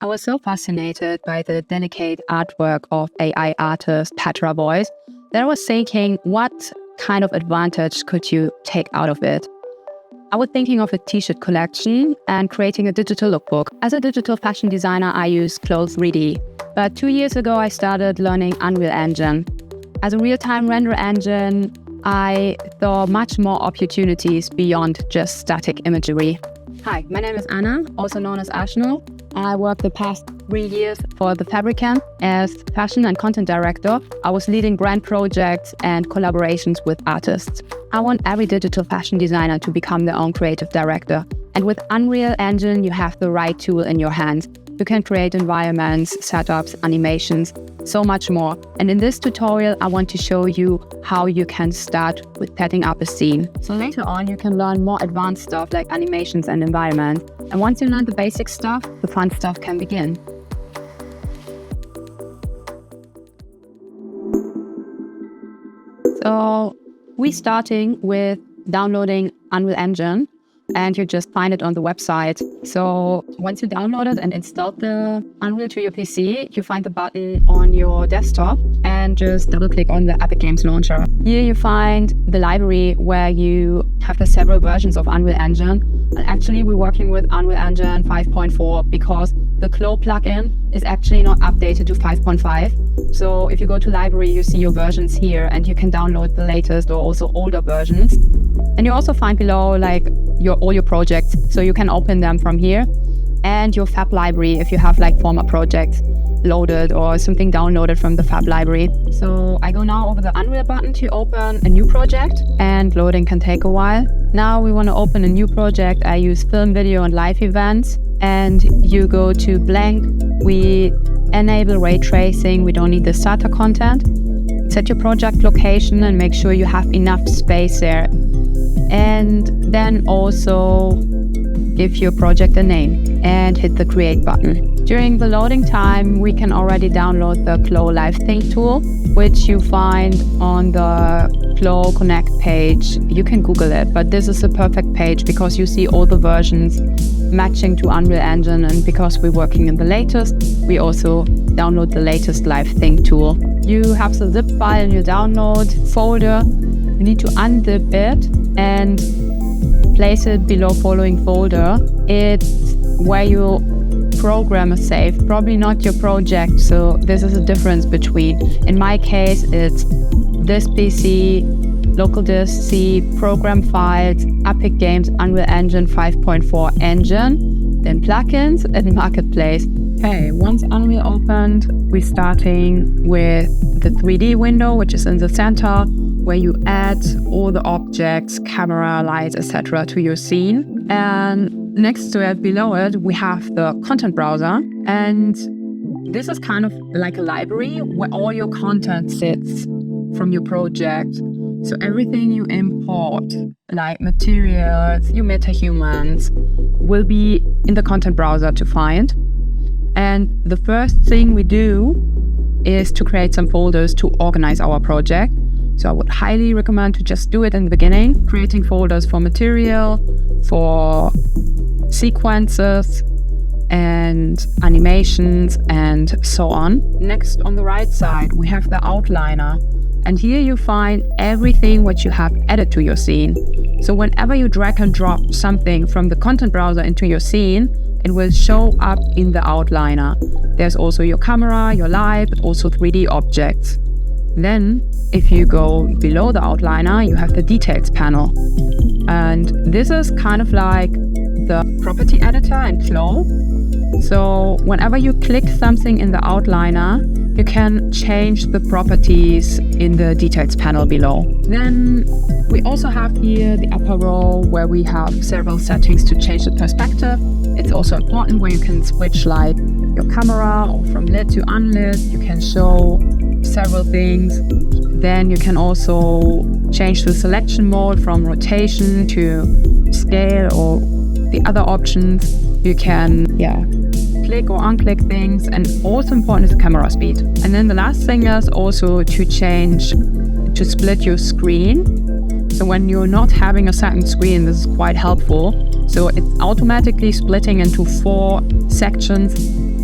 I was so fascinated by the delicate artwork of AI artist Petra Voice that I was thinking, what kind of advantage could you take out of it? I was thinking of a T-shirt collection and creating a digital lookbook. As a digital fashion designer, I use CLO3D. But 2 years ago, I started learning Unreal Engine. As a real-time render engine, I saw much more opportunities beyond just static imagery. Hi, my name is Anna, also known as Ashno. I worked the past 3 years for The Fabricant as fashion and content director. I was leading brand projects and collaborations with artists. I want every digital fashion designer to become their own creative director. And with Unreal Engine, you have the right tool in your hands. You can create environments, setups, animations, so much more. And in this tutorial, I want to show you how you can start with setting up a scene. So later on, you can learn more advanced stuff like animations and environments. And once you learn the basic stuff, the fun stuff can begin. So we're starting with downloading Unreal Engine, and you just find it on the website. So once you download it and install the Unreal to your PC, you find the button on your desktop and just double click on the Epic Games Launcher. Here you find the library where you have the several versions of Unreal Engine. And actually we're working with Unreal Engine 5.4 because the CLO plugin is actually not updated to 5.5. So if you go to library, you see your versions here and you can download the latest or also older versions. And you also find below like all your projects, so you can open them from here, and your Fab library if you have like former projects loaded or something downloaded from the Fab library. So I go now over the Unreal button to open a new project, and loading can take a while. Now we want to open a new project. I use film, video and live events, and you go to blank. We enable ray tracing. We don't need the starter content. Set your project location and make sure you have enough space there. And then also give your project a name and hit the create button. During the loading time, we can already download the CLO LiveSync tool, which you find on the CLO Connect page. You can Google it, but this is a perfect page because you see all the versions matching to Unreal Engine, and because we're working in the latest, we also download the latest LiveSync tool. You have the zip file in your download folder. You need to unzip it and place it below following folder. It's where your program is saved, probably not your project. So this is a difference between, in my case, it's this PC, local disk C, program files, Epic Games, Unreal Engine 5.4 engine, then plugins and marketplace. Okay, once Unreal opened, we're starting with the 3D window, which is in the center, where you add all the objects, camera, lights, etc. to your scene. And next to it, below it, we have the content browser. And this is kind of like a library where all your content sits from your project. So everything you import, like materials, your MetaHumans, will be in the content browser to find. And the first thing we do is to create some folders to organize our project. So I would highly recommend to just do it in the beginning, creating folders for material, for sequences and animations and so on. Next, on the right side, we have the outliner. And here you find everything what you have added to your scene. So whenever you drag and drop something from the content browser into your scene, it will show up in the outliner. There's also your camera, your light, but also 3D objects. Then, if you go below the outliner, you have the details panel. And this is kind of like the property editor in CLO. So whenever you click something in the outliner, you can change the properties in the details panel below. Then we also have here the upper row where we have several settings to change the perspective. It's also important where you can switch like your camera or from lit to unlit. You can show several things. Then you can also change the selection mode from rotation to scale or the other options. You can click or unclick things, and also important is the camera speed. And then the last thing is also to split your screen. So when you're not having a second screen, this is quite helpful. So it's automatically splitting into 4 sections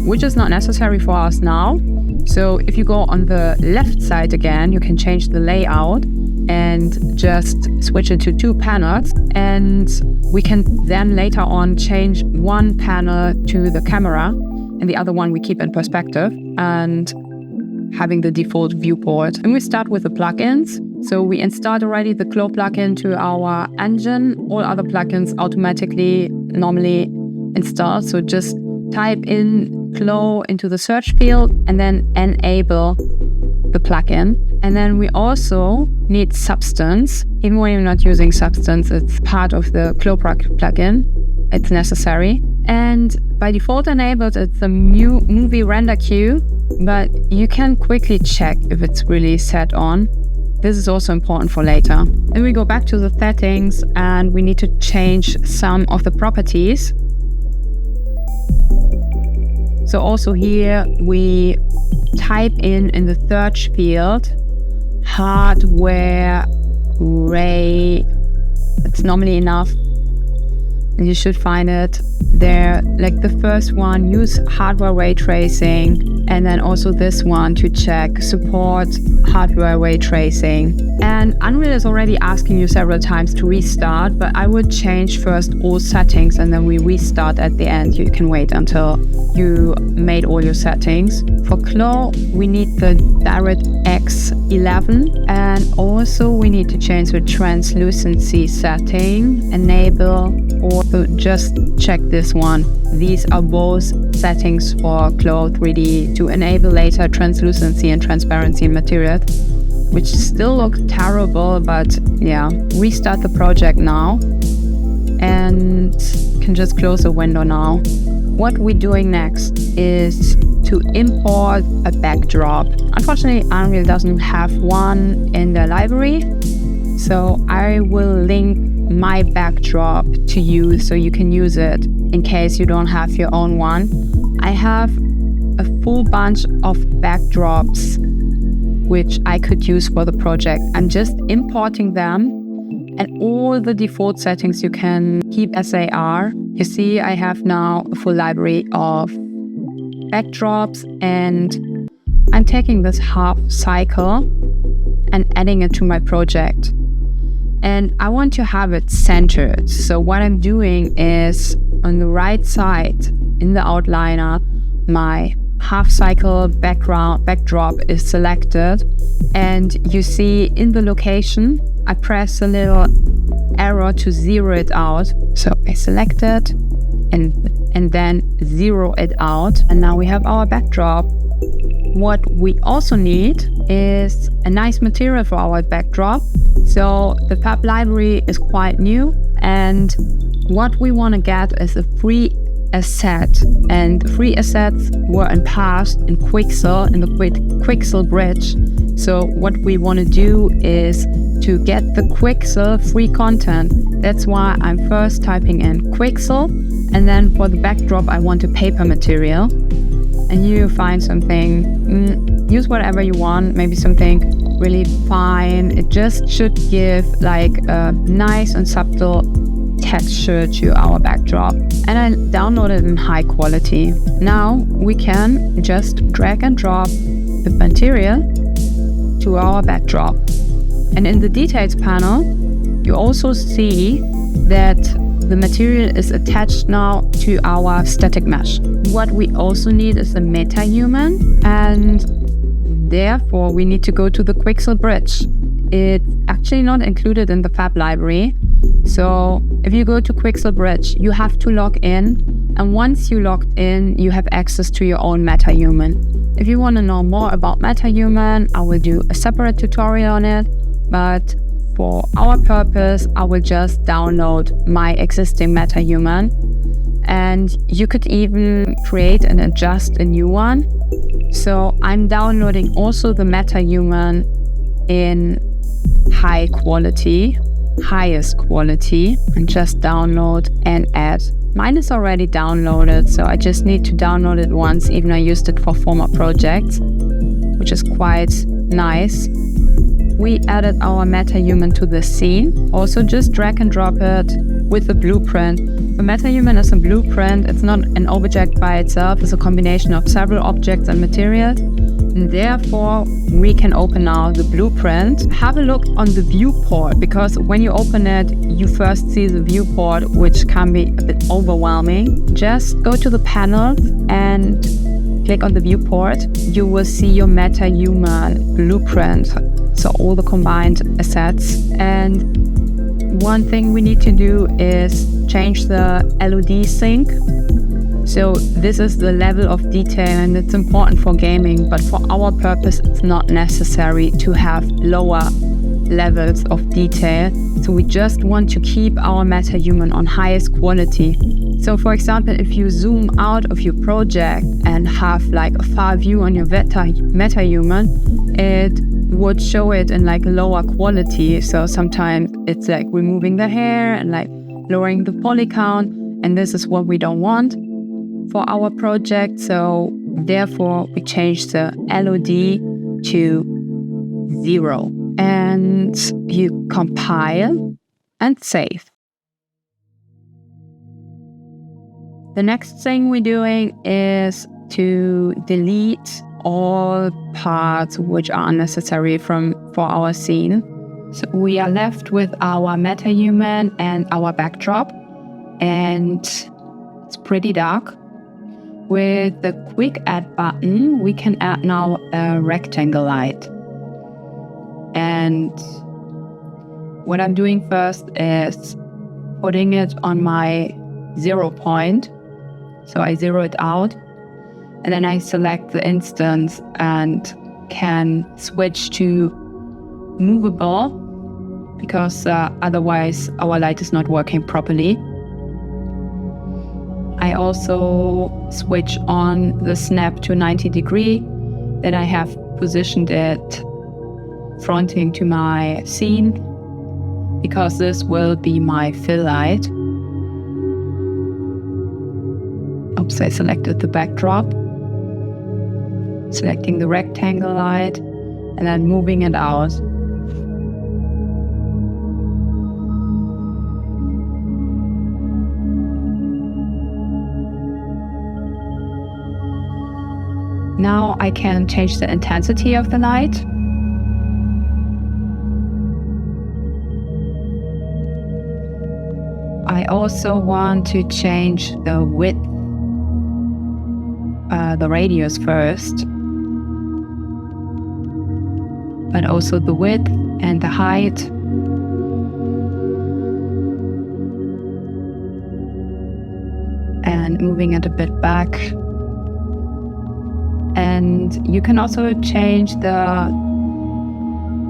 which is not necessary for us now. So if you go on the left side again, you can change the layout and just switch it to 2 panels. And we can then later on change one panel to the camera and the other one we keep in perspective and having the default viewport. And we start with the plugins. So we installed already the CLO plugin to our engine. All other plugins automatically normally install. So just type in CLO into the search field and then enable the plugin. And then we also need Substance. Even when you're not using Substance, it's part of the CLO plugin. It's necessary. And by default enabled, it's a movie render queue, but you can quickly check if it's really set on. This is also important for later. Then we go back to the settings and we need to change some of the properties. So also here we type in the search field hardware ray. It's normally enough. And you should find it there. Like the first one, use hardware ray tracing. And then also this one to check support hardware ray tracing. And Unreal is already asking you several times to restart, but I would change first all settings and then we restart at the end. You can wait until you made all your settings. For CLO, we need the DirectX 11 and also we need to change the translucency setting, enable, or just check this one. These are both settings for CLO3D to enable later translucency and transparency in materials, which still look terrible, but yeah, restart the project now and can just close the window now. What we're doing next is to import a backdrop. Unfortunately, Unreal doesn't have one in the library, so I will link my backdrop to you so you can use it in case you don't have your own one. I have a full bunch of backdrops which I could use for the project. I'm just importing them and all the default settings you can keep as they are. You see, I have now a full library of backdrops and I'm taking this half cycle and adding it to my project. And I want to have it centered. So what I'm doing is on the right side in the outliner, my half cycle backdrop is selected. And you see in the location, I press a little arrow to zero it out. So I select it and then zero it out. And now we have our backdrop. What we also need is a nice material for our backdrop. So the Fab library is quite new, and what we want to get is a free asset. And the free assets were in past in Quixel, in the Quixel bridge. So what we want to do is to get the Quixel free content. That's why I'm first typing in Quixel, and then for the backdrop I want a paper material. And you find something, use whatever you want, maybe something really fine. It just should give like a nice and subtle texture to our backdrop. And I downloaded in high quality. Now we can just drag and drop the material to our backdrop. And in the details panel, you also see that the material is attached now to our static mesh. What we also need is a MetaHuman, and therefore we need to go to the Quixel bridge. It's actually not included in the Fab library. So if you go to Quixel bridge, you have to log in. And once you logged in, you have access to your own MetaHuman. If you want to know more about MetaHuman, I will do a separate tutorial on it. But for our purpose, I will just download my existing MetaHuman. And you could even create and adjust a new one. So I'm downloading also the MetaHuman in high quality, highest quality, and just download and add. Mine is already downloaded, so I just need to download it once, even I used it for former projects, which is quite nice. We added our MetaHuman to the scene. Also just drag and drop it with the blueprint. The MetaHuman is a blueprint. It's not an object by itself. It's a combination of several objects and materials. And therefore, we can open now the blueprint. Have a look on the viewport, because when you open it, you first see the viewport, which can be a bit overwhelming. Just go to the panels and click on the viewport. You will see your MetaHuman blueprint, so all the combined assets. And one thing we need to do is change the LOD sync. So this is the level of detail, and it's important for gaming, but for our purpose, it's not necessary to have lower levels of detail. So we just want to keep our MetaHuman on highest quality. So for example, if you zoom out of your project and have like a far view on your MetaHuman, it would show it in like lower quality. So sometimes it's like removing the hair and like lowering the poly count, and this is what we don't want for our project. So therefore we change the LOD to 0, and you compile and save. The next thing we're doing is to delete all parts which are unnecessary for our scene. So we are left with our MetaHuman and our backdrop, and it's pretty dark. With the quick add button, we can add now a rectangle light. And what I'm doing first is putting it on my 0 point. So I zero it out, and then I select the instance and can switch to movable, because otherwise our light is not working properly. I also switch on the snap to 90 degree. Then I have positioned it fronting to my scene, because this will be my fill light. Oops, I selected the backdrop. Selecting the rectangle light and then moving it out. Now I can change the intensity of the light. I also want to change the width, the radius first, but also the width and the height. And moving it a bit back. And you can also change the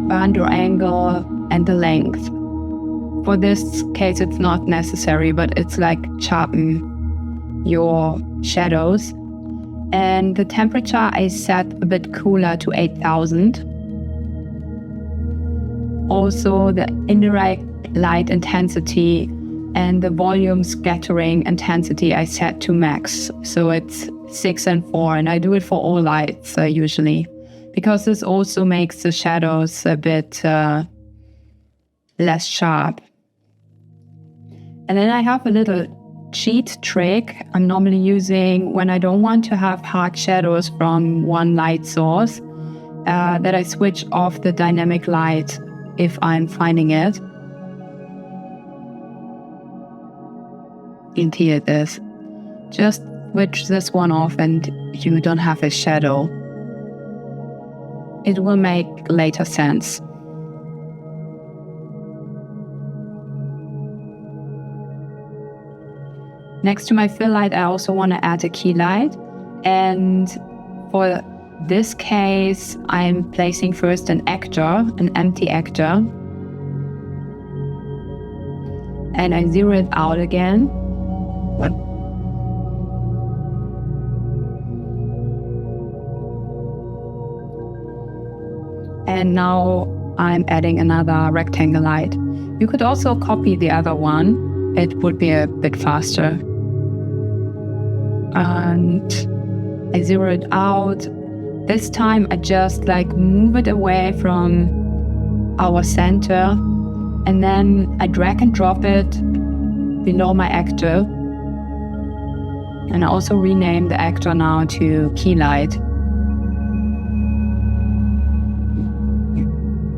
under angle and the length. For this case, it's not necessary, but it's like sharpen your shadows. And the temperature I set a bit cooler to 8000. Also the indirect light intensity and the volume scattering intensity I set to max. So it's 6 and 4, and I do it for all lights usually, because this also makes the shadows a bit less sharp. And then I have a little cheat trick I'm normally using when I don't want to have hard shadows from one light source, that I switch off the dynamic light if I'm finding it. And here it is. Just switch this one off and you don't have a shadow. It will make later sense. Next to my fill light, I also want to add a key light. And for this case, I'm placing first an actor, an empty actor. And I zero it out again. And now I'm adding another rectangle light. You could also copy the other one. It would be a bit faster. And I zero it out. This time I just like move it away from our center, and then I drag and drop it below my actor. And I also rename the actor now to Key Light.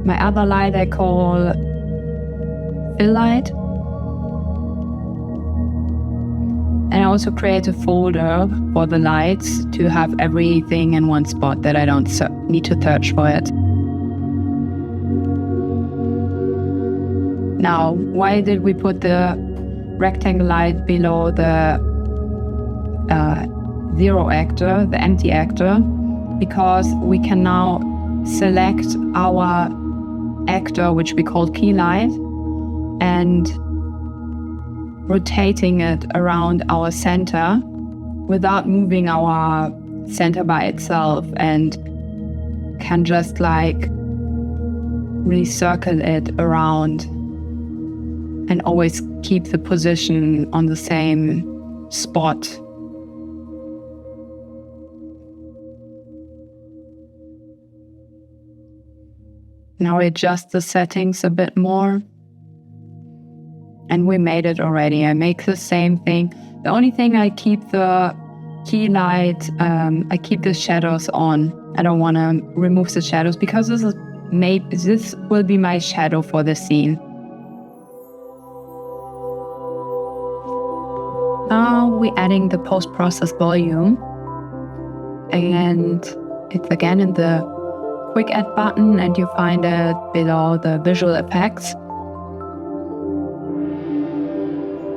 My other light I call Fill Light. And I also create a folder for the lights to have everything in one spot, that I don't need to search for it. Now, why did we put the rectangle light below the zero actor, the empty actor? Because we can now select our actor, which we call Key Light, and rotating it around our center without moving our center by itself, and can just like recircle it around and always keep the position on the same spot. Now we adjust the settings a bit more. And we made it already. I make the same thing. The only thing, I keep the key light, I keep the shadows on. I don't want to remove the shadows because this will be my shadow for the scene. Now we're adding the post-process volume. And it's again in the quick add button, and you find it below the visual effects.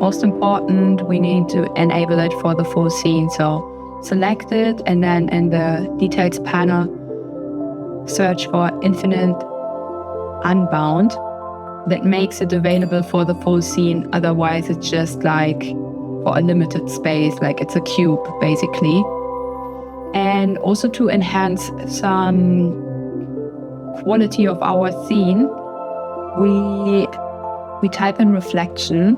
Most important, we need to enable it for the full scene. So select it, and then in the details panel, search for Infinite Unbound. That makes it available for the full scene. Otherwise, it's just like for a limited space, like it's a cube basically. And also to enhance some quality of our scene, we type in reflection.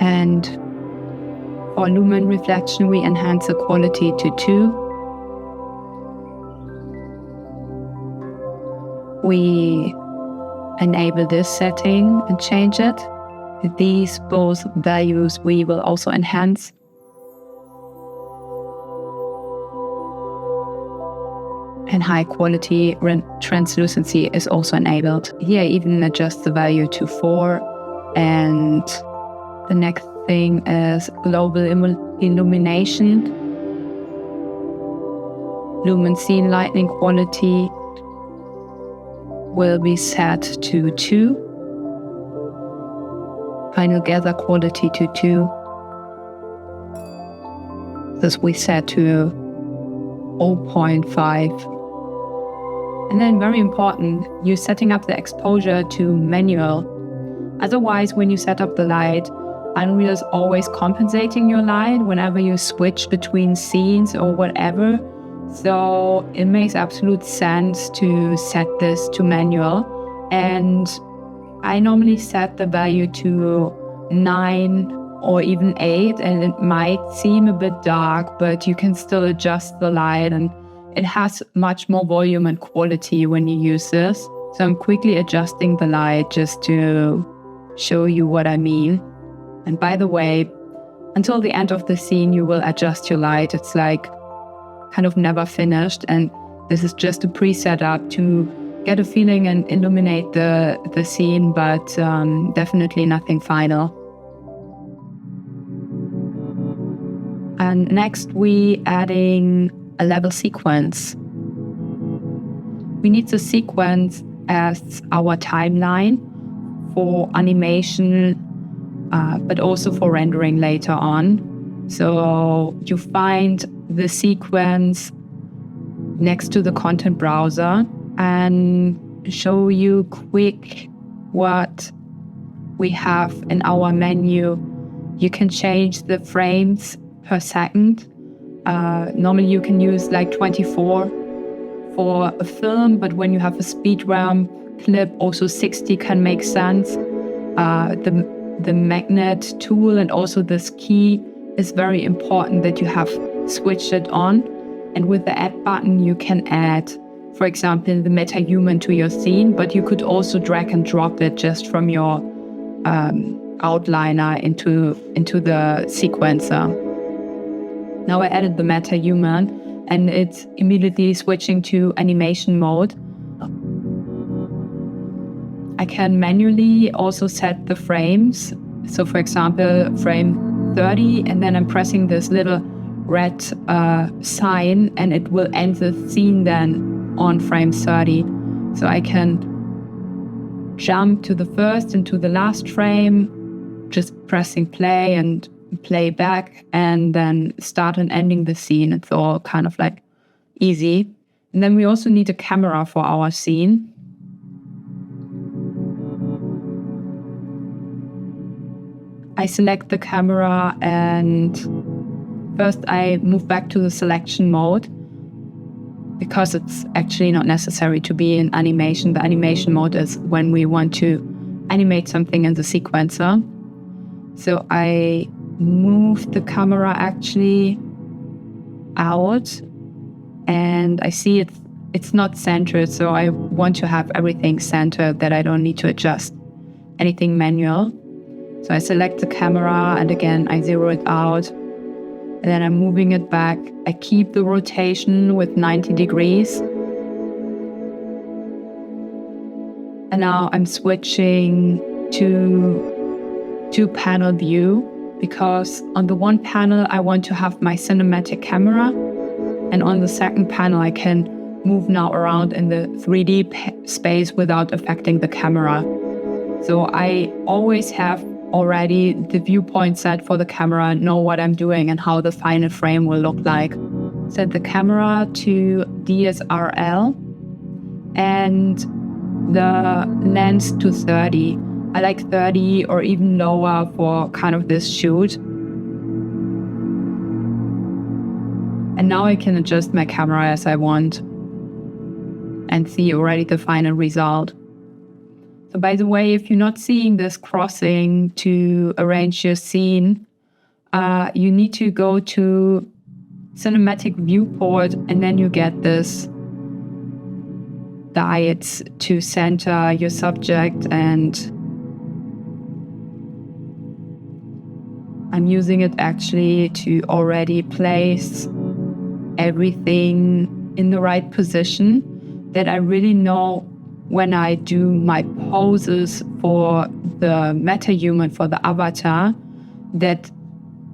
And for lumen reflection, we enhance the quality to 2. We enable this setting and change it. These both values we will also enhance. And high quality translucency is also enabled. Here I even adjust the value to 4. And the next thing is global illumination. Lumen scene lighting quality will be set to 2. Final gather quality to 2. This we set to 0.5. And then very important, you're setting up the exposure to manual. Otherwise, when you set up the light, Unreal is always compensating your light whenever you switch between scenes or whatever. So it makes absolute sense to set this to manual. And I normally set the value to 9 or even 8, and it might seem a bit dark, but you can still adjust the light, and it has much more volume and quality when you use this. So I'm quickly adjusting the light just to show you what I mean. And by the way, until the end of the scene, you will adjust your light. It's like kind of never finished. And this is just a preset up to get a feeling and illuminate the scene, but definitely nothing final. And next we adding a level sequence. We need the sequence as our timeline for animation, but also for rendering later on. So you find the sequence next to the content browser, and show you quick what we have in our menu. You can change the frames per second. Normally you can use like 24 for a film, but when you have a speed ramp clip, also 60 can make sense. The magnet tool and also this key is very important that you have switched it on. And with the add button, you can add, for example, the MetaHuman to your scene, but you could also drag and drop it just from your outliner into the sequencer. Now I added the MetaHuman, and it's immediately switching to animation mode. I can manually also set the frames. So for example, frame 30, and then I'm pressing this little red sign, and it will end the scene then on frame 30. So I can jump to the first and to the last frame, just pressing play and play back, and then start and ending the scene. It's all kind of like easy. And then we also need a camera for our scene. I select the camera, and first I move back to the selection mode, because it's actually not necessary to be in animation. The animation mode is when we want to animate something in the sequencer. So I move the camera actually out, and I see it's not centered. So I want to have everything centered, that I don't need to adjust anything manual. So I select the camera, and again, I zero it out, and then I'm moving it back. I keep the rotation with 90 degrees. And now I'm switching to panel view, because on the one panel, I want to have my cinematic camera. And on the second panel, I can move now around in the 3D space without affecting the camera. So I always have already the viewpoint set for the camera, know what I'm doing and how the final frame will look like. Set the camera to DSLR and the lens to 30. I like 30 or even lower for kind of this shoot. And now I can adjust my camera as I want and see already the final result. So by the way, if you're not seeing this crossing to arrange your scene, you need to go to cinematic viewport, and then you get this guides to center your subject. And I'm using it actually to already place everything in the right position, that I really know when I do my poses for the MetaHuman, for the avatar, that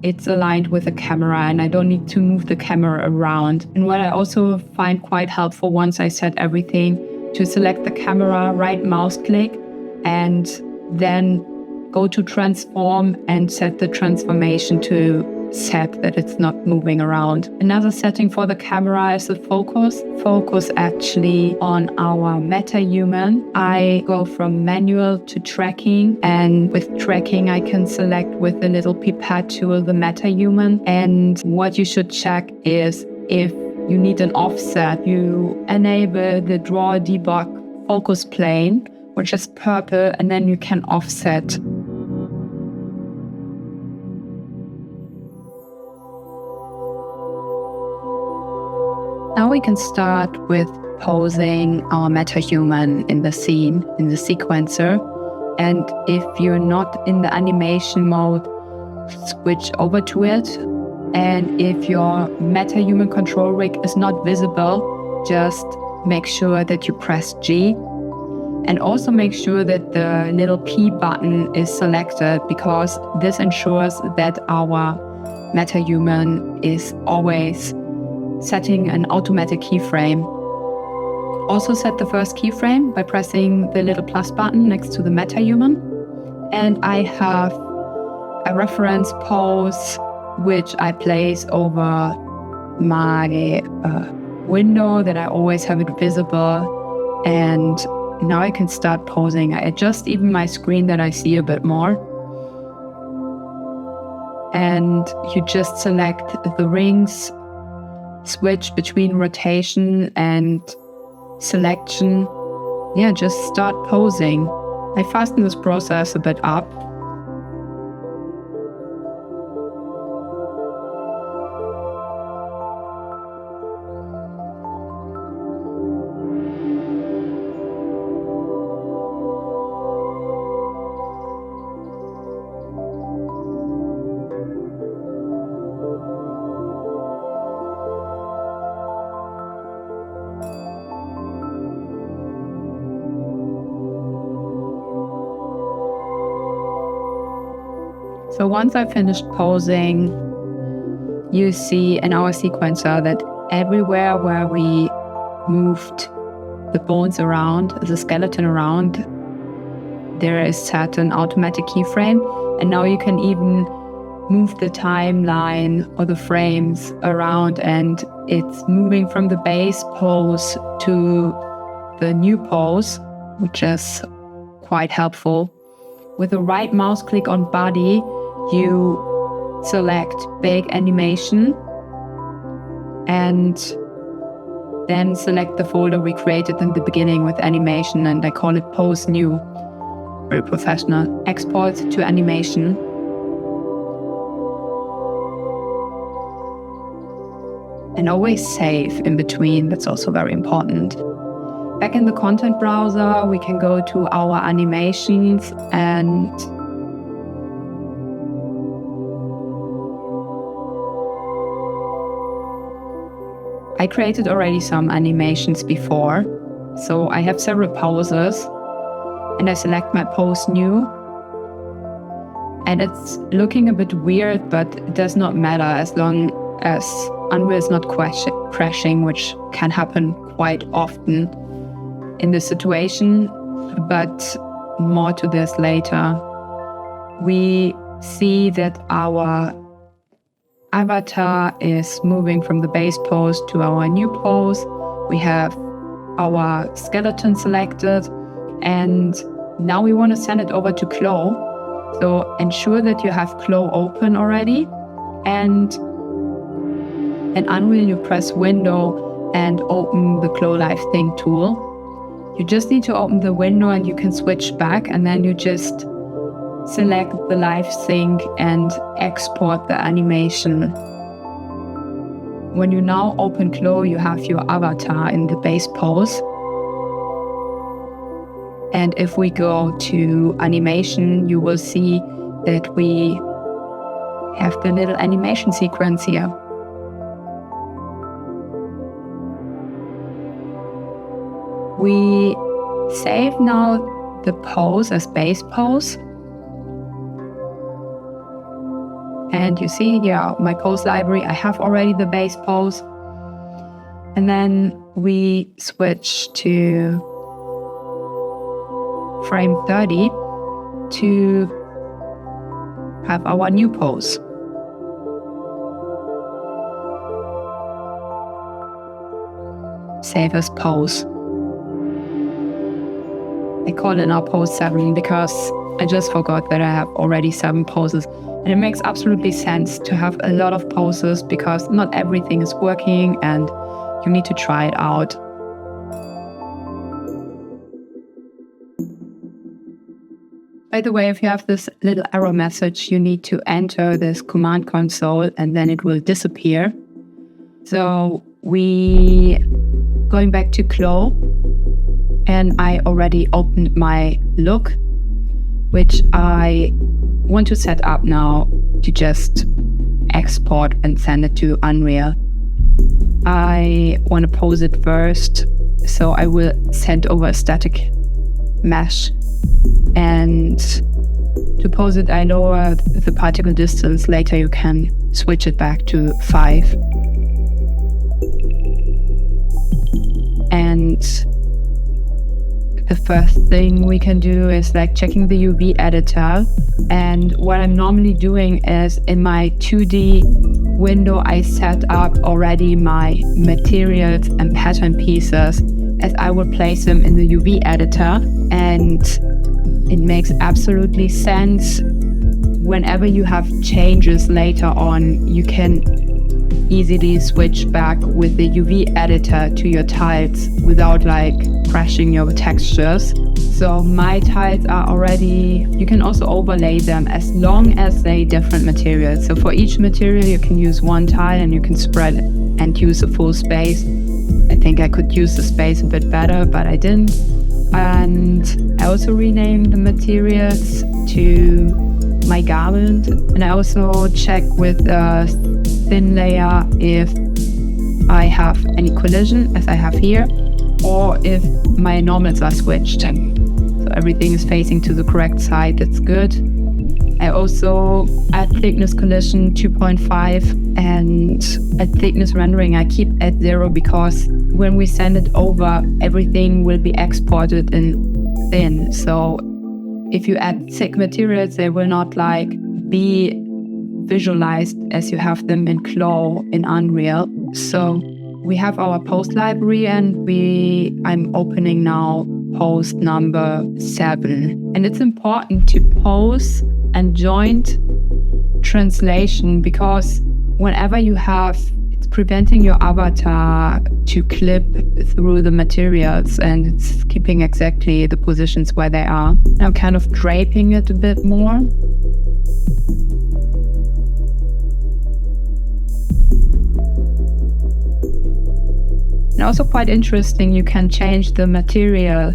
it's aligned with the camera and I don't need to move the camera around. And what I also find quite helpful, once I set everything, to select the camera, right mouse click, and then go to transform and set the transformation to set that it's not moving around. Another setting for the camera is the focus. Focus actually on our MetaHuman. I go from manual to tracking, and with tracking I can select with the little pipette tool the MetaHuman. And what you should check is if you need an offset, you enable the draw debug focus plane, which is purple, and then you can offset. Now we can start with posing our MetaHuman in the scene, in the sequencer. And if you're not in the animation mode, switch over to it. And if your MetaHuman control rig is not visible, just make sure that you press G. And also make sure that the little P button is selected, because this ensures that our MetaHuman is always setting an automatic keyframe. Also set the first keyframe by pressing the little plus button next to the MetaHuman. And I have a reference pose which I place over my window, that I always have it visible. And now I can start posing. I adjust even my screen that I see a bit more. And you just select the rings, switch between rotation and selection. Yeah, just start posing. I fasten this process a bit up. So once I finished posing, you see in our sequencer that everywhere where we moved the bones around, the skeleton around, there is set an automatic keyframe. And now you can even move the timeline or the frames around, and it's moving from the base pose to the new pose, which is quite helpful. With the right mouse click on body, you select big animation and then select the folder we created in the beginning with animation, and I call it pose new. Very professional. Export to animation. And always save in between, that's also very important. Back in the content browser, we can go to our animations and I created already some animations before. So I have several poses and I select my pose new. And it's looking a bit weird, but it does not matter as long as Unreal is not crashing, which can happen quite often in this situation, but more to this later. We see that our avatar is moving from the base pose to our new pose. We have our skeleton selected, and now we want to send it over to CLO. So ensure that you have CLO open already, and in Unreal, you press Window and open the CLO LiveSync tool. You just need to open the window and you can switch back, and then you just select the LiveSync and export the animation. When you now open CLO, you have your avatar in the base pose. And if we go to animation, you will see that we have the little animation sequence here. We save now the pose as base pose. And you see here, my pose library, I have already the base pose. And then we switch to frame 30 to have our new pose. Save as pose. I call it now pose 7 because I just forgot that I have already 7 poses. And it makes absolutely sense to have a lot of poses because not everything is working and you need to try it out. By the way, if you have this little error message, you need to enter this command console and then it will disappear. So going back to CLO, and I already opened my look, which I want to set up now to just export and send it to Unreal. I want to pose it first, so I will send over a static mesh, and to pose it I lower the particle distance. Later you can switch it back to 5. And the first thing we can do is like checking the UV editor. And what I'm normally doing is in my 2D window, I set up already my materials and pattern pieces as I will place them in the UV editor. And it makes absolutely sense. Whenever you have changes later on, you can easily switch back with the UV editor to your tiles without like crashing your textures. So my tiles are already, you can also overlay them as long as they different materials. So for each material you can use one tile and you can spread it and use the full space. I think I could use the space a bit better, but I didn't. And I also renamed the materials to my garment, and I also check with a thin layer if I have any collision, as I have here, or if my normals are switched. So everything is facing to the correct side, that's good. I also add thickness collision 2.5, and at thickness rendering I keep at 0, because when we send it over, everything will be exported in thin. So if you add thick materials, they will not like be visualized as you have them in CLO in Unreal. So we have our pose library, and I'm opening now pose number 7. And it's important to pose and joint translation, because whenever you have, it's preventing your avatar to clip through the materials, and it's keeping exactly the positions where they are. I'm kind of draping it a bit more. And also quite interesting, you can change the material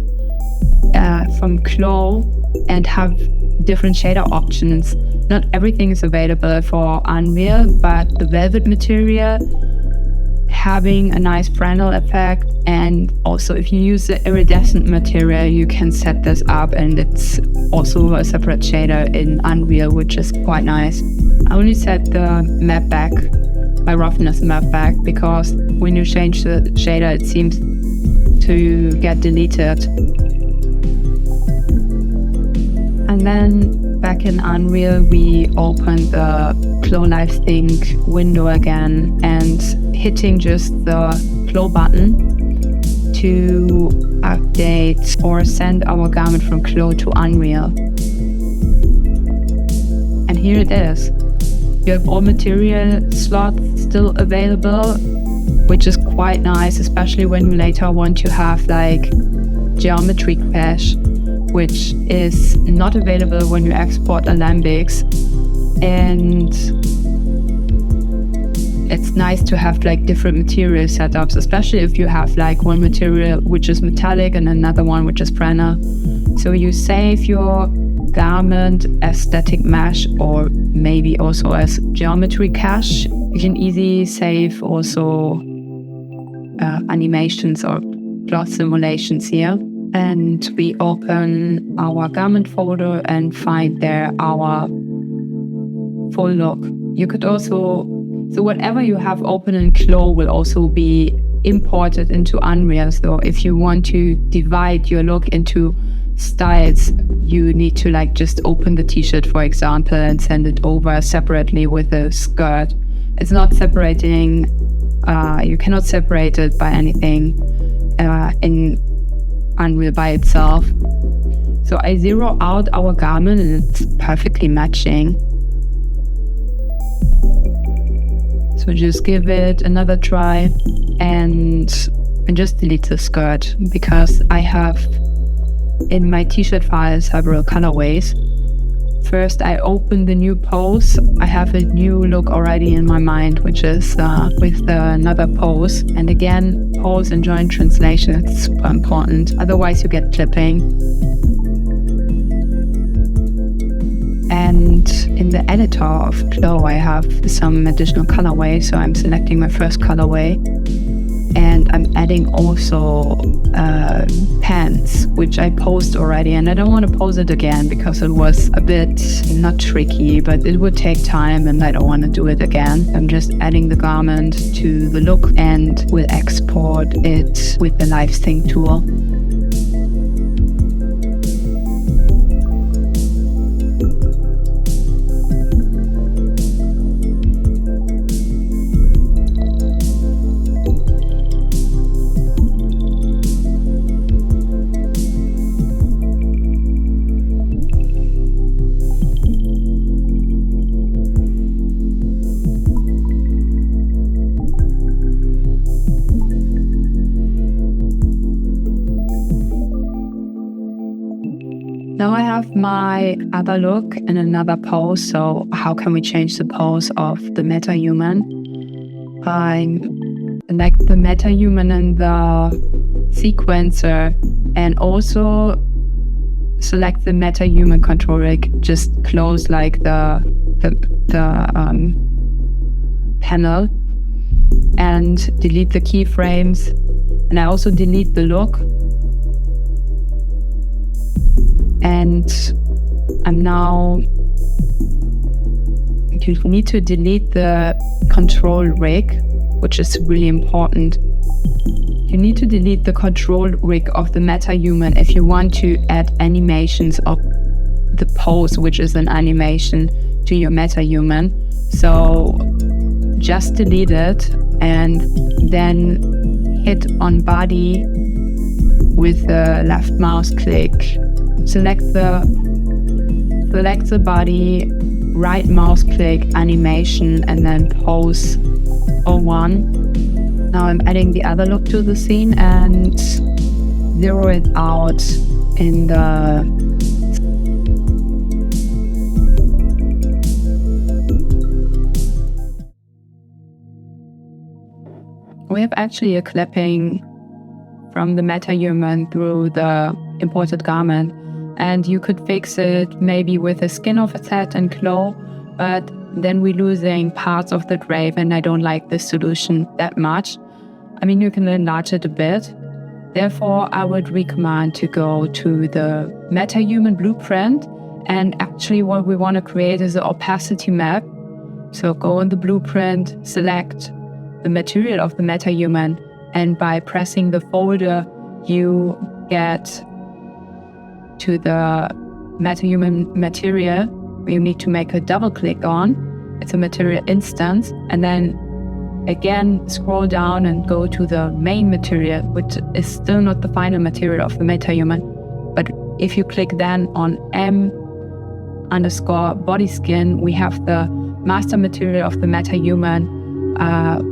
from CLO and have different shader options. Not everything is available for Unreal, but the velvet material having a nice Fresnel effect, and also if you use the iridescent material, you can set this up, and it's also a separate shader in Unreal, which is quite nice. I only set the map back, my roughness map back, because when you change the shader, it seems to get deleted. And then back in Unreal, we open the CLO LiveSync window again, and hitting just the CLO button to update or send our garment from CLO to Unreal. And here it is. You have all material slots still available, which is quite nice, especially when you later want to have like geometry cache, which is not available when you export Alembics. And it's nice to have like different material setups, especially if you have like one material which is metallic and another one which is Fresnel. So you save your garment as static mesh, or maybe also as geometry cache. You can easily save also animations or plot simulations here. And we open our garment folder and find there our full look. You could also, so whatever you have open in CLO will also be imported into Unreal. So if you want to divide your look into styles, you need to like just open the t-shirt, for example, and send it over separately with a skirt. It's not separating, you cannot separate it by anything in Unreal by itself. So I zero out our garment, and it's perfectly matching. So just give it another try and just delete the skirt, because I have in my t-shirt file several colorways. First, I open the new pose. I have a new look already in my mind, which is with another pose. And again, pose and joint translation is super important. Otherwise, you get clipping. And in the editor of CLO, I have some additional colorways. So I'm selecting my first colorway. And I'm adding also pants, which I posed already, and I don't want to pose it again because it was a bit not tricky, but it would take time and I don't want to do it again. I'm just adding the garment to the look and will export it with the LiveSync tool. Now I have my other look in another pose. So how can we change the pose of the MetaHuman? I select the MetaHuman in the sequencer and also select the MetaHuman controller. Just close like the panel and delete the keyframes. And I also delete the look. And I'm now You need to delete the control rig, which is really important. You need to delete the control rig of the MetaHuman if you want to add animations of the pose, which is an animation, to your MetaHuman. So just delete it and then hit on body with the left mouse click. Select the body, right mouse click, animation, and then pose 01. Now I'm adding the other look to the scene and zero it out in the we have actually a clipping from the MetaHuman through the imported garment, and you could fix it maybe with a skin offset and glow, but then we're losing parts of the drape and I don't like this solution that much. I mean, you can enlarge it a bit. Therefore, I would recommend to go to the MetaHuman blueprint, and actually what we want to create is an opacity map. So go in the blueprint, select the material of the MetaHuman, and by pressing the folder, you get to the MetaHuman material. You need to make a double click on. It's a material instance, and then again scroll down and go to the main material, which is still not the final material of the MetaHuman. But if you click then on M_body skin, we have the master material of the MetaHuman,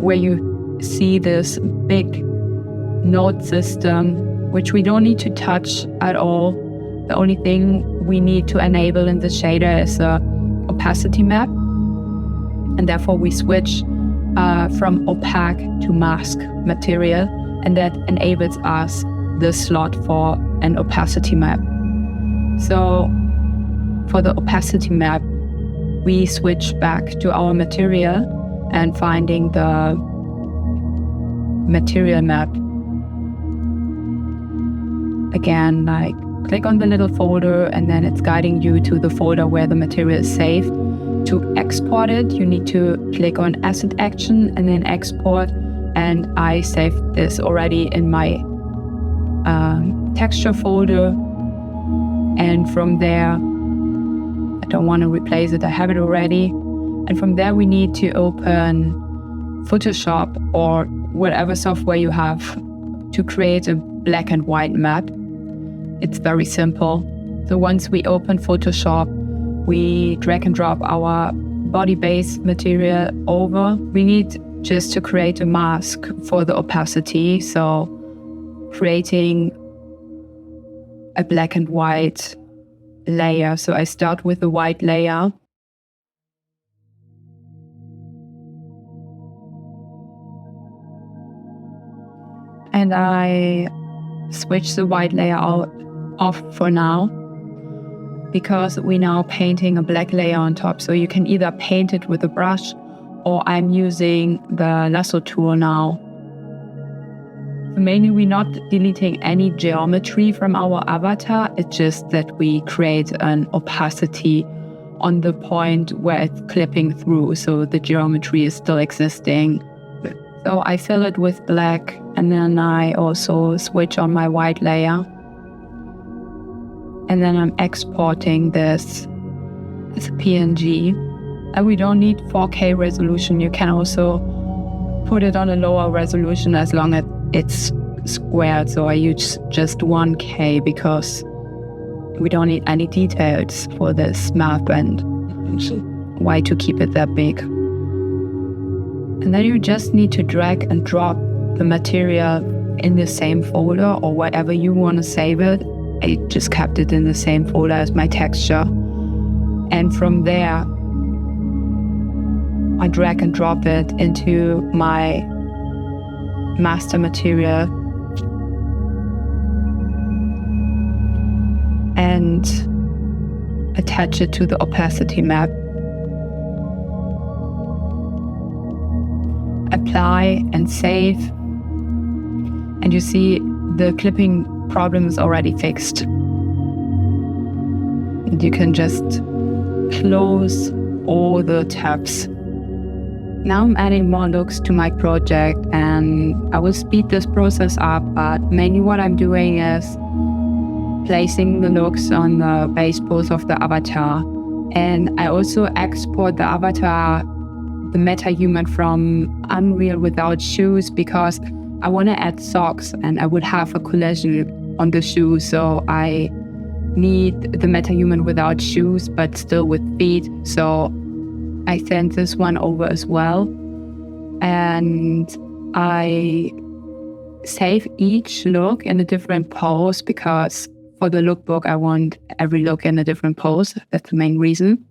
where you see this big node system, which we don't need to touch at all. The only thing we need to enable in the shader is a opacity map, and therefore we switch from opaque to mask material, and that enables us the slot for an opacity map. So for the opacity map, we switch back to our material and finding the material map. Again, like click on the little folder and then it's guiding you to the folder where the material is saved. To export it, you need to click on Asset Action and then Export. And I saved this already in my texture folder. And from there, I don't want to replace it, I have it already. And from there, we need to open Photoshop or whatever software you have to create a black and white map. It's very simple. So once we open Photoshop, we drag and drop our body base material over. We need just to create a mask for the opacity. So creating a black and white layer. So I start with the white layer. And I switch the white layer off for now, because we're now painting a black layer on top. So you can either paint it with a brush, or I'm using the lasso tool now. Mainly we're not deleting any geometry from our avatar. It's just that we create an opacity on the point where it's clipping through. So the geometry is still existing. So I fill it with black, and then I also switch on my white layer. And then I'm exporting this as a PNG. And we don't need 4K resolution. You can also put it on a lower resolution as long as it's squared. So I use just 1K because we don't need any details for this map, and why to keep it that big. And then you just need to drag and drop the material in the same folder or wherever you want to save it. I just kept it in the same folder as my texture. And from there, I drag and drop it into my master material. And attach it to the opacity map. Apply and save, and you see the clipping problem is already fixed. And you can just close all the tabs. Now I'm adding more looks to my project, and I will speed this process up, but mainly what I'm doing is placing the looks on the base pose of the avatar. And I also export the avatar, the MetaHuman, from Unreal without shoes, because I want to add socks and I would have a collision on the shoes. So I need the MetaHuman without shoes, but still with feet. So I sent this one over as well. And I save each look in a different pose, because for the lookbook, I want every look in a different pose. That's the main reason.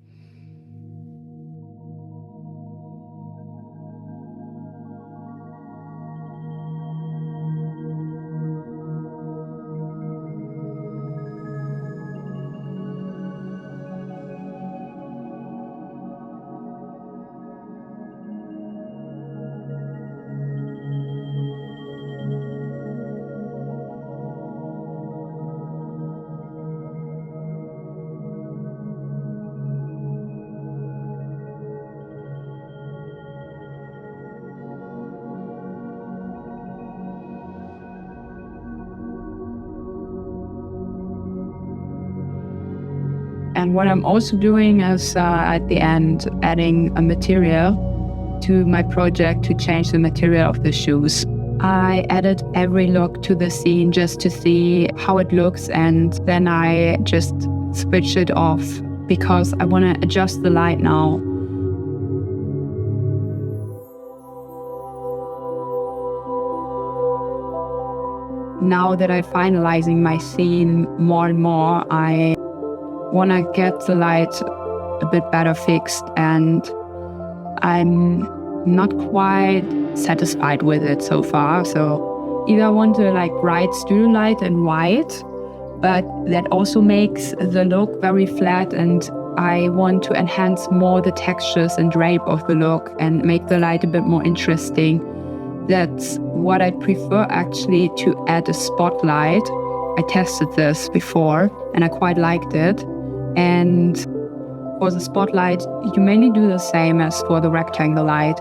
And what I'm also doing is at the end, adding a material to my project to change the material of the shoes. I added every look to the scene just to see how it looks, and then I just switch it off because I want to adjust the light now. Now that I'm finalizing my scene more and more, I want to get the light a bit better fixed, and I'm not quite satisfied with it so far. So either I want to bright studio light and white, but that also makes the look very flat, and I want to enhance more the textures and drape of the look and make the light a bit more interesting. That's what I prefer, actually, to add a spotlight. I tested this before and I quite liked it. And for the spotlight, you mainly do the same as for the rectangle light.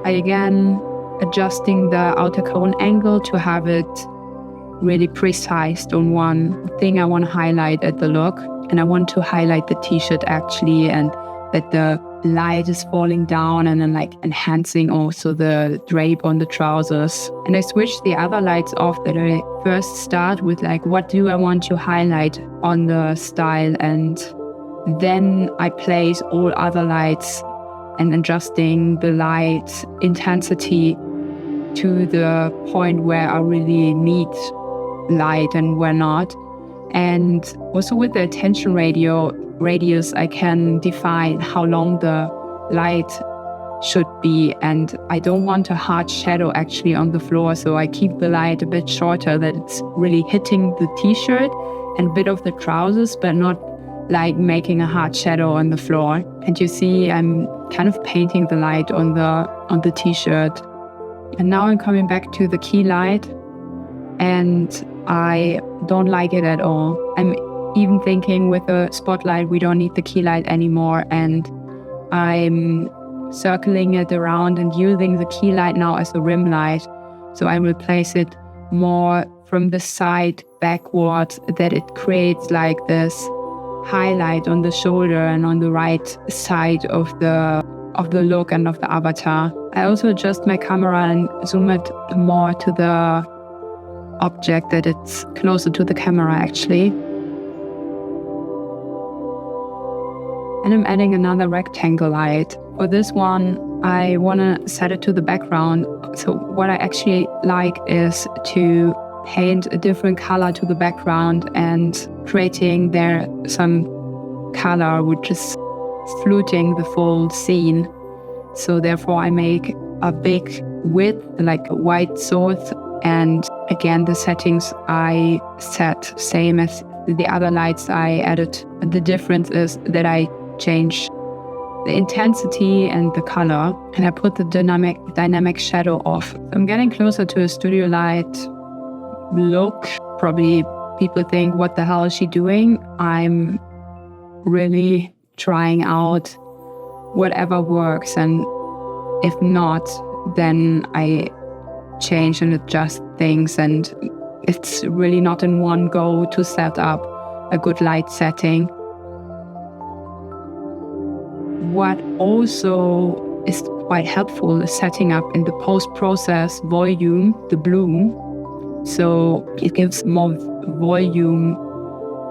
I again adjusting the outer cone angle to have it really precise on one thing I want to highlight at the look. And I want to highlight the t-shirt actually, and that the light is falling down and then enhancing also the drape on the trousers. And I switch the other lights off that I first start with what do I want to highlight on the style, and then I place all other lights and adjusting the light intensity to the point where I really need light and where not. And also with the attention radius, I can define how long the light should be, and I don't want a hard shadow actually on the floor, so I keep the light a bit shorter, that it's really hitting the t-shirt and a bit of the trousers, but not making a hard shadow on the floor. And you see I'm kind of painting the light on the t-shirt. And now I'm coming back to the key light, and I don't like it at all. I'm even thinking with a spotlight, we don't need the key light anymore, and I'm circling it around and using the key light now as a rim light. So I will place it more from the side backwards, that it creates this highlight on the shoulder and on the right side of the look and of the avatar. I also adjust my camera and zoom it more to the object, that it's closer to the camera actually. And I'm adding another rectangle light. For this one, I want to set it to the background. So what I actually like is to paint a different color to the background and creating there some color which is fluting the full scene. So therefore I make a big width, a white source, and again the settings I set same as the other lights I added. The difference is that I change the intensity and the color, and I put the dynamic shadow off. I'm getting closer to a studio light look, probably people think, what the hell is she doing? I'm really trying out whatever works, and if not, then I change and adjust things, and it's really not in one go to set up a good light setting. What also is quite helpful is setting up in the post-process volume, the bloom. So it gives more volume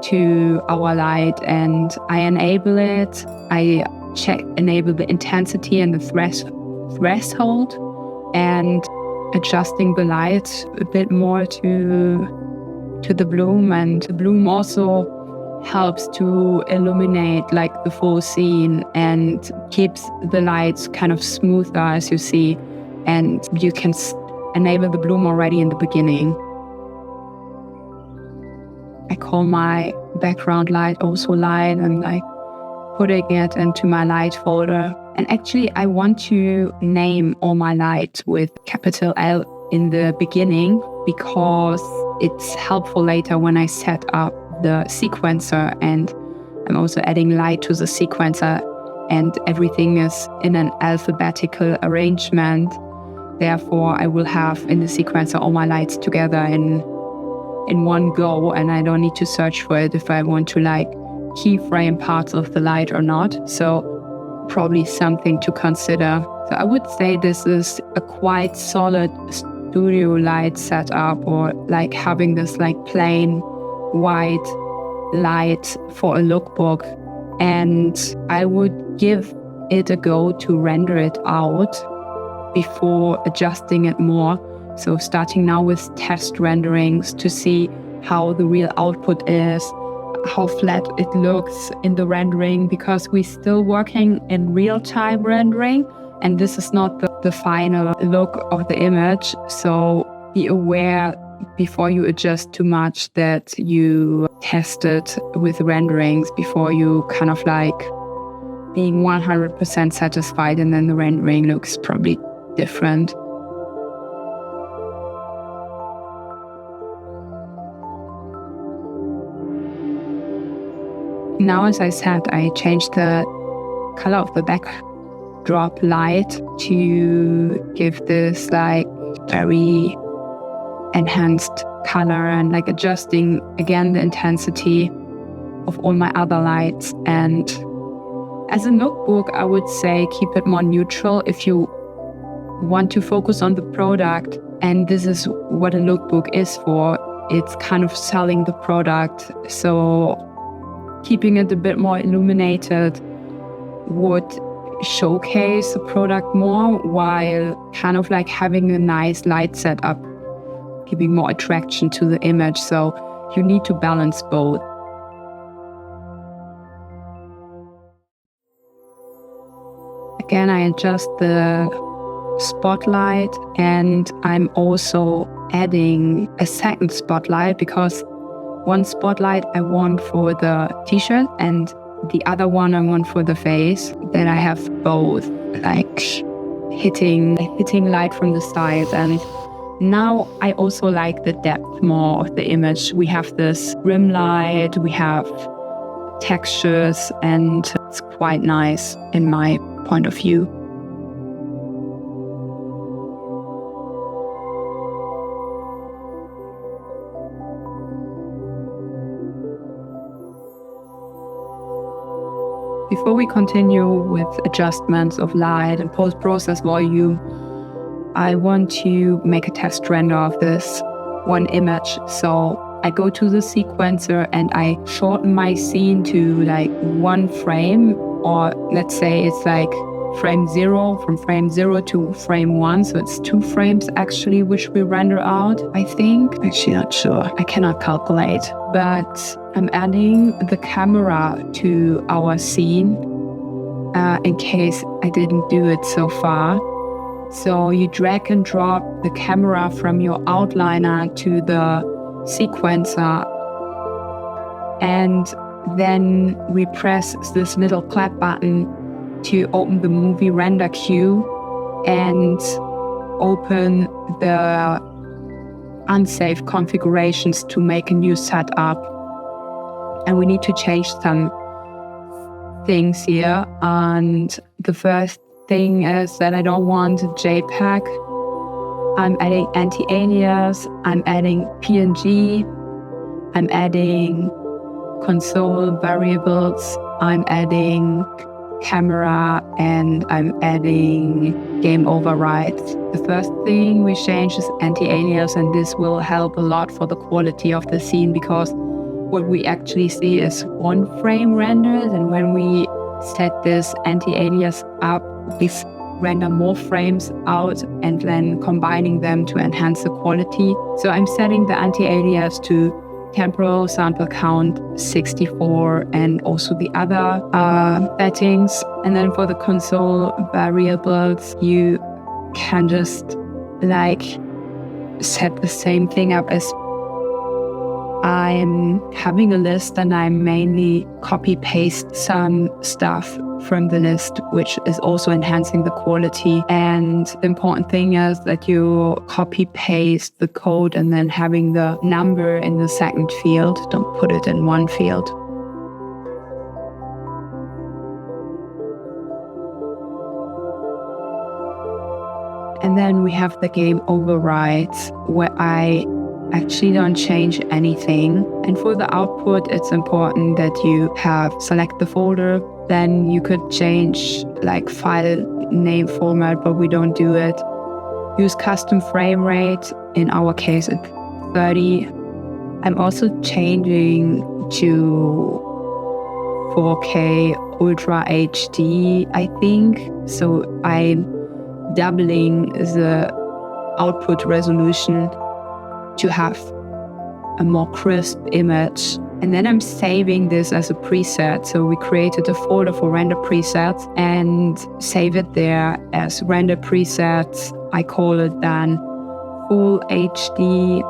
to our light, and I enable it. I enable the intensity and the threshold, and adjusting the light a bit more to the bloom. And the bloom also helps to illuminate like the full scene and keeps the lights kind of smoother, as you see, and you can enable the bloom already in the beginning. I call my background light also light, and like putting it into my light folder. And actually I want to name all my lights with capital L in the beginning, because it's helpful later when I set up the sequencer, and I'm also adding light to the sequencer, and everything is in an alphabetical arrangement. Therefore, I will have in the sequencer all my lights together in one go, and I don't need to search for it if I want to like keyframe parts of the light or not. So probably something to consider. So I would say this is a quite solid studio light setup, or like having this like plain white light for a lookbook. And I would give it a go to render it out before adjusting it more. So starting now with test renderings to see how the real output is, how flat it looks in the rendering, because we're still working in real-time rendering, and this is not the final look of the image. So be aware before you adjust too much that you test it with renderings before you kind of like being 100% satisfied, and then the rendering looks probably different. Now, as I said, I changed the color of the backdrop light to give this like very enhanced color, and like adjusting again the intensity of all my other lights. And as a lookbook, I would say keep it more neutral if you want to focus on the product. And this is what a lookbook is for. It's kind of selling the product. So keeping it a bit more illuminated would showcase the product more, while kind of like having a nice light setup, giving more attraction to the image. So you need to balance both. Again, I adjust the spotlight, and I'm also adding a second spotlight, because one spotlight I want for the t-shirt and the other one I want for the face. Then I have both like hitting light from the sides. And now I also like the depth more of the image. We have this rim light, we have textures, and it's quite nice in my point of view. Before we continue with adjustments of light and post-process volume, I want to make a test render of this one image. So I go to the sequencer and I shorten my scene to like 1 frame, or let's say it's like frame 0, from frame 0 to frame 1. So it's 2 frames actually, which we render out, I think. Actually not sure, I cannot calculate. But I'm adding the camera to our scene in case I didn't do it so far. So you drag and drop the camera from your outliner to the sequencer, and then we press this little clap button to open the movie render queue and open the unsafe configurations to make a new setup. And we need to change some things here. And the first thing is that I don't want a JPEG. I'm adding anti-alias, I'm adding PNG, I'm adding console variables, I'm adding camera, and I'm adding game overrides. The first thing we change is anti-alias, and this will help a lot for the quality of the scene, because what we actually see is one frame rendered, and when we set this anti-alias up, we render more frames out and then combining them to enhance the quality. So I'm setting the anti-alias to temporal sample count 64 and also the other settings. And then for the console variables, you can just like set the same thing up as I'm having a list, and I mainly copy paste some stuff from the list, which is also enhancing the quality. And the important thing is that you copy paste the code and then having the number in the second field. Don't put it in one field. And then we have the game overrides, where I actually don't change anything. And for the output, it's important that you have select the folder. Then you could change like file name format, but we don't do it. Use custom frame rate. In our case, it's 30. I'm also changing to 4K Ultra HD, I think. So I'm doubling the output resolution to have a more crisp image. And then I'm saving this as a preset. So we created a folder for render presets and save it there as render presets. I call it then full HD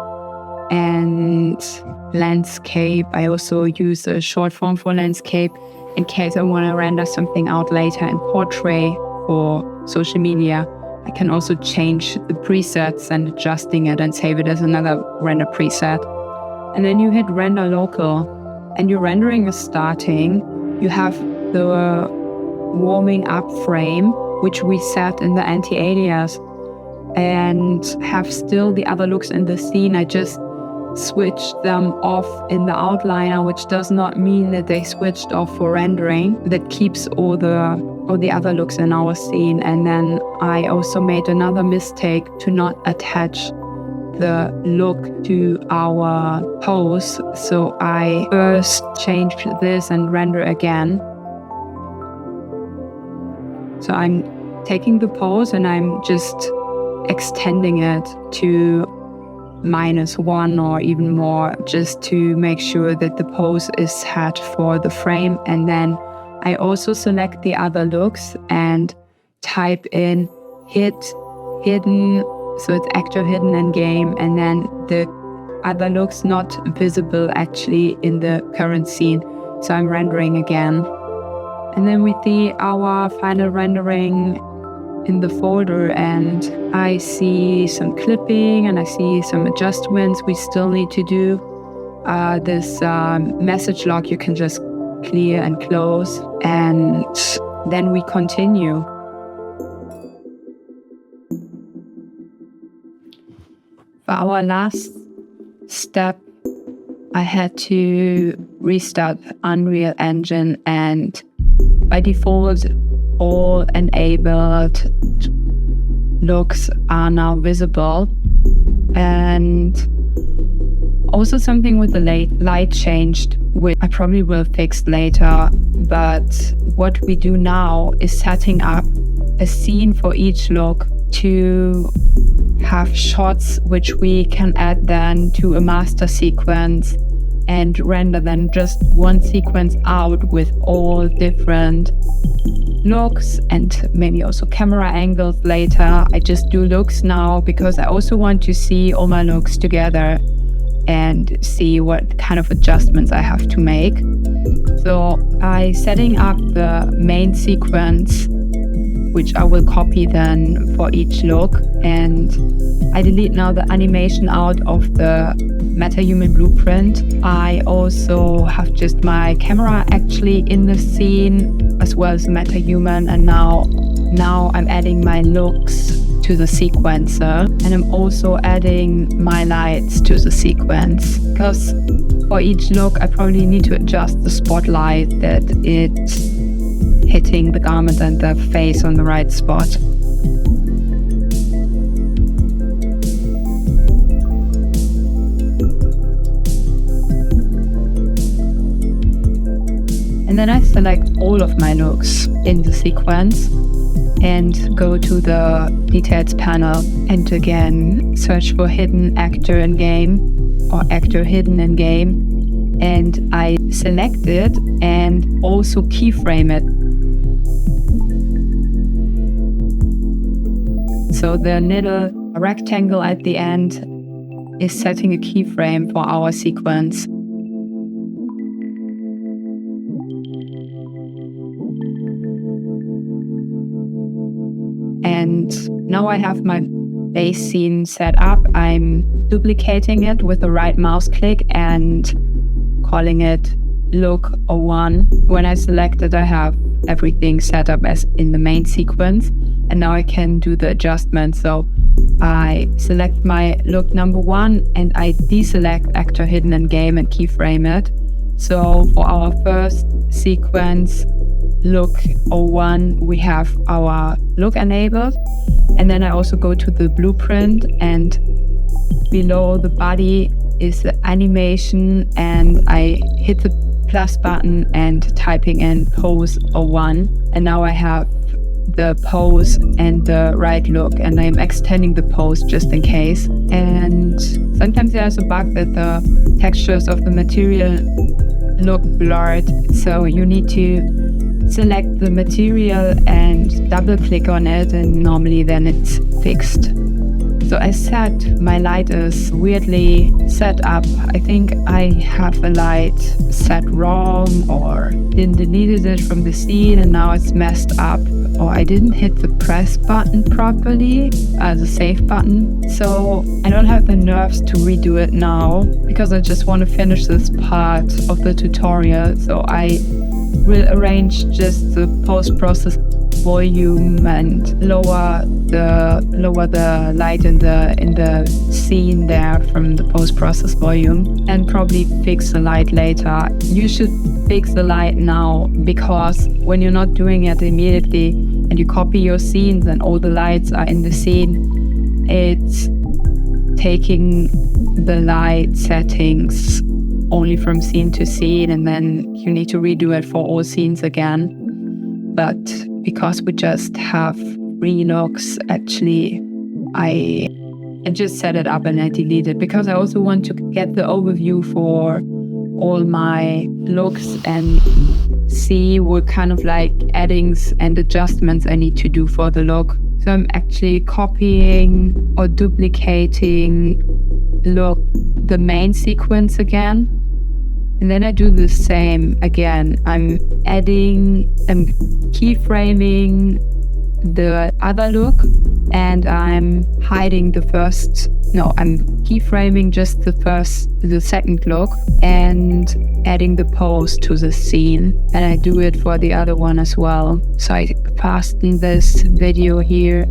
and landscape. I also use a short form for landscape in case I want to render something out later in portrait or social media. I can also change the presets and adjusting it and save it as another render preset. And then you hit render local and your rendering is starting. You have the warming up frame, which we set in the anti-alias, and have still the other looks in the scene. I just switched them off in the outliner, which does not mean that they switched off for rendering. That keeps all the other looks in our scene. And then I also made another mistake to not attach the look to our pose. So I first changed this and render again. So I'm taking the pose and I'm just extending it to -1 or even more, just to make sure that the pose is set for the frame. And then I also select the other looks and type in hidden, so it's actor hidden in game, and then the other looks not visible actually in the current scene. So I'm rendering again. And then we see our final rendering in the folder, and I see some clipping and I see some adjustments we still need to do. This message log you can just clear and close, and then we continue. For our last step, I had to restart Unreal Engine, and by default, all enabled looks are now visible. And also something with the light changed, which I probably will fix later. But what we do now is setting up a scene for each look to have shots which we can add then to a master sequence and render then just one sequence out with all different looks and maybe also camera angles later. I just do looks now because I also want to see all my looks together and see what kind of adjustments I have to make. So I setting up the main sequence which I will copy then for each look. And I delete now the animation out of the MetaHuman blueprint. I also have just my camera actually in the scene as well as MetaHuman, and now I'm adding my looks to the sequencer, and I'm also adding my lights to the sequence, because for each look I probably need to adjust the spotlight that it's hitting the garment and the face on the right spot. And then I select all of my looks in the sequence and go to the details panel, and again search for hidden actor in game or actor hidden in game, and I select it and also keyframe it. So the little rectangle at the end is setting a keyframe for our sequence. And now I have my base scene set up. I'm duplicating it with the right mouse click and calling it Look 01. When I select it, I have everything set up as in the main sequence. And now I can do the adjustment. So I select my look number 1 and I deselect actor hidden in game and keyframe it. So for our first sequence, look 01, we have our look enabled. And then I also go to the blueprint, and below the body is the animation, and I hit the plus button and typing in pose 01. And now I have the pose and the right look, and I'm extending the pose just in case. And sometimes there's a bug that the textures of the material look blurred, so you need to select the material and double click on it, and normally then it's fixed. So as said, my light is weirdly set up. I think I have a light set wrong, or didn't delete it from the scene and now it's messed up, or I didn't hit the press button properly, the save button. So I don't have the nerves to redo it now, because I just want to finish this part of the tutorial. So I will arrange just the post-process volume and lower the light in the scene there from the post-process volume, and probably fix the light later. You should fix the light now, because when you're not doing it immediately and you copy your scenes and all the lights are in the scene, it's taking the light settings only from scene to scene, and then you need to redo it for all scenes again. But because we just have 3 looks, actually I just set it up and I delete it, because I also want to get the overview for all my looks and see what kind of like addings and adjustments I need to do for the look. So I'm actually copying or duplicating the main sequence again. And then I do the same again. I'm keyframing the other look, and I'm keyframing just the second look and adding the pose to the scene. And I do it for the other one as well. So I fasten this video here.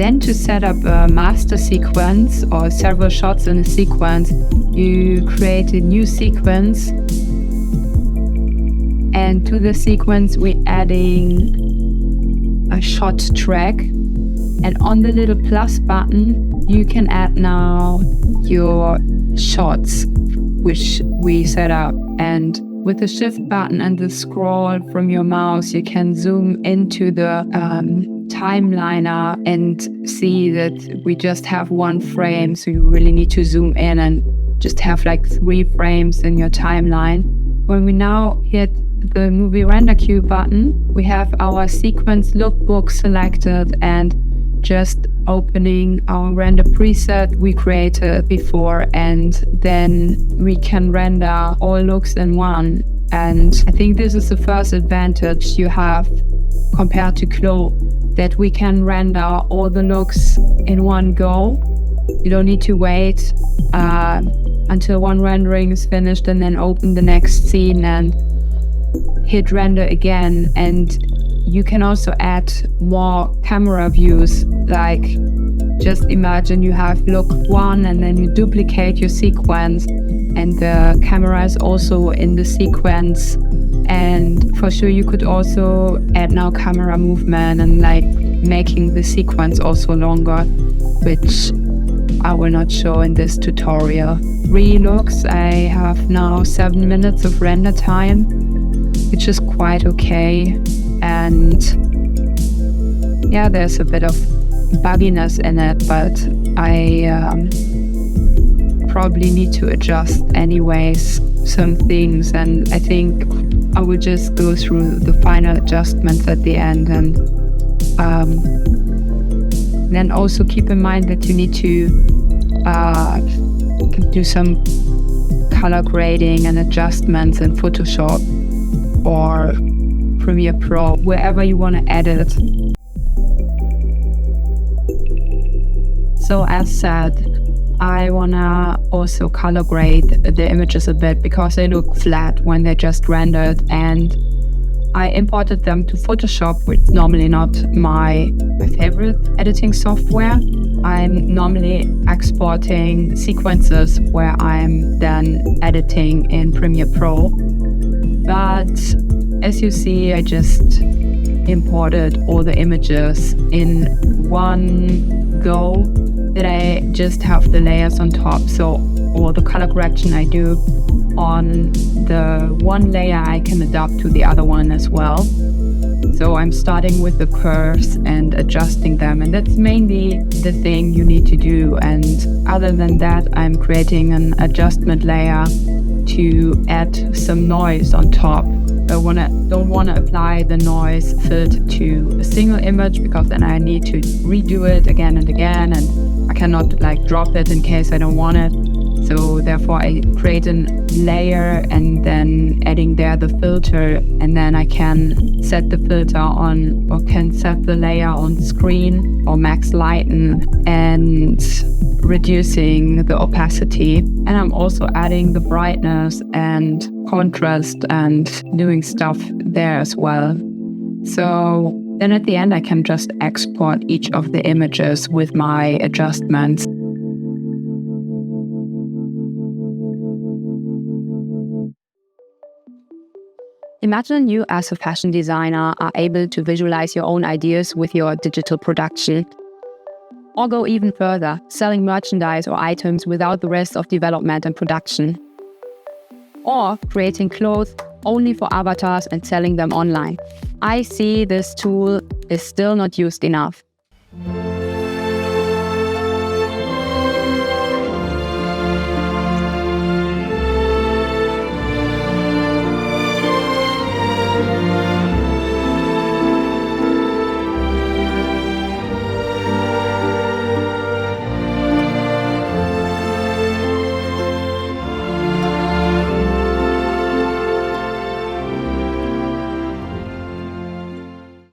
Then to set up a master sequence or several shots in a sequence, you create a new sequence. And to the sequence, we're adding a shot track. And on the little plus button, you can add now your shots, which we set up. And with the shift button and the scroll from your mouse, you can zoom into the timeliner and see that we just have one frame. So you really need to zoom in and just have like 3 frames in your timeline. When we now hit the movie render queue button, we have our sequence lookbook selected and just opening our render preset we created before, and then we can render all looks in one. And I think this is the first advantage you have compared to CLO, that we can render all the looks in one go. You don't need to wait until one rendering is finished and then open the next scene and hit render again. And you can also add more camera views, like just imagine you have look 1 and then you duplicate your sequence and the camera is also in the sequence. And for sure you could also add now camera movement and like making the sequence also longer, which I will not show in this tutorial. 3 looks, I have now 7 minutes of render time, which is quite okay. And yeah, there's a bit of bugginess in it, but I probably need to adjust anyways some things, and I think I will just go through the final adjustments at the end. And then also keep in mind that you need to do some color grading and adjustments in Photoshop or Premiere Pro, wherever you want to edit. So as said, I want to also color grade the images a bit because they look flat when they're just rendered, and I imported them to Photoshop, which is normally not my favorite editing software. I'm normally exporting sequences where I'm then editing in Premiere Pro. But as you see, I just imported all the images in one go, that I just have the layers on top. So all the color correction I do on the one layer, I can adapt to the other one as well. So I'm starting with the curves and adjusting them, and that's mainly the thing you need to do. And other than that, I'm creating an adjustment layer to add some noise on top. I don't want to apply the noise filter to a single image, because then I need to redo it again and again, and I cannot like drop it in case I don't want it. So therefore I create a layer and then adding there the filter, and then I can set the filter on, or can set the layer on screen or max lighten and reducing the opacity. And I'm also adding the brightness and contrast and doing stuff there as well. So then at the end I can just export each of the images with my adjustments. Imagine you as a fashion designer are able to visualize your own ideas with your digital production. Or go even further, selling merchandise or items without the rest of development and production. Or creating clothes only for avatars and selling them online. I see this tool is still not used enough.